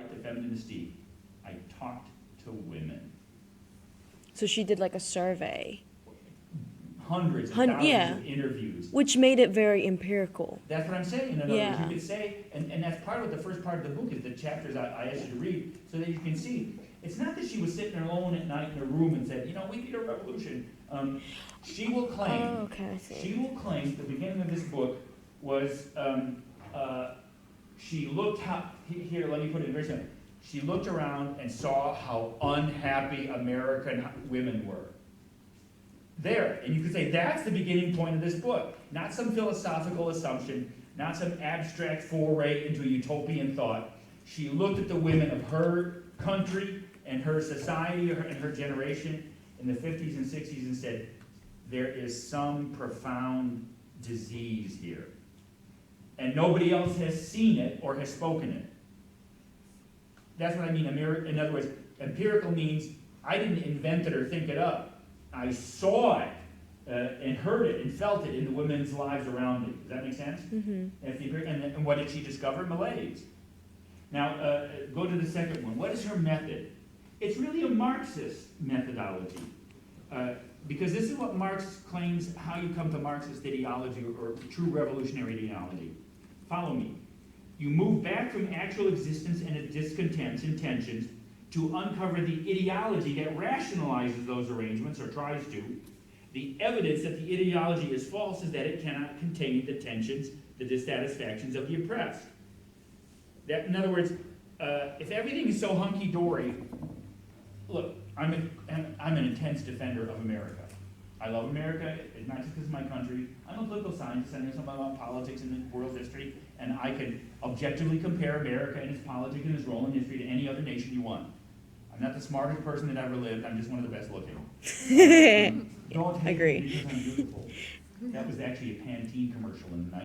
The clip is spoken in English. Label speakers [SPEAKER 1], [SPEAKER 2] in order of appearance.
[SPEAKER 1] the feminine Mystique, I talked to women.
[SPEAKER 2] So she did like a survey.
[SPEAKER 1] Hundreds and thousands
[SPEAKER 2] Yeah.
[SPEAKER 1] of interviews.
[SPEAKER 2] Which made it very empirical.
[SPEAKER 1] That's what I'm saying. In other words,
[SPEAKER 2] Yeah.
[SPEAKER 1] you could say, and that's part of the first part of the book is the chapters I asked you to read, so that you can see. It's not that she was sitting alone at night in a room and said, we need a revolution. She will claim,
[SPEAKER 2] Oh, okay, I see.
[SPEAKER 1] she will claim, the beginning of this book was, she looked here, let me put it in very simple. She looked around and saw how unhappy American women were. There, and you could say that's the beginning point of this book, not some philosophical assumption, not some abstract foray into a utopian thought. She looked at the women of her country and her society and her generation in the 50s and 60s and said, there is some profound disease here. And nobody else has seen it or has spoken it. That's what I mean. In other words, empirical means I didn't invent it or think it up. I saw it and heard it and felt it in the women's lives around me. Does that make sense?
[SPEAKER 2] Mm-hmm.
[SPEAKER 1] And what did she discover? Malaise. Now, go to the second one. What is her method? It's really a Marxist methodology. Because this is what Marx claims how you come to Marxist ideology or true revolutionary ideology. Follow me. You move back from actual existence and its discontents and tensions to uncover the ideology that rationalizes those arrangements, or tries to. The evidence that the ideology is false is that it cannot contain the tensions, the dissatisfactions of the oppressed. That, in other words, if everything is so hunky-dory, look, I'm an intense defender of America. I love America, it's not just because it's my country. I'm a political scientist, I know something about politics and world history, and I can objectively compare America and its politics and its role in history to any other nation you want. I'm not the smartest person that ever lived, I'm just one of the best looking. Don't hate
[SPEAKER 2] Agree.
[SPEAKER 1] me because I'm beautiful. That was actually a Pantene commercial in the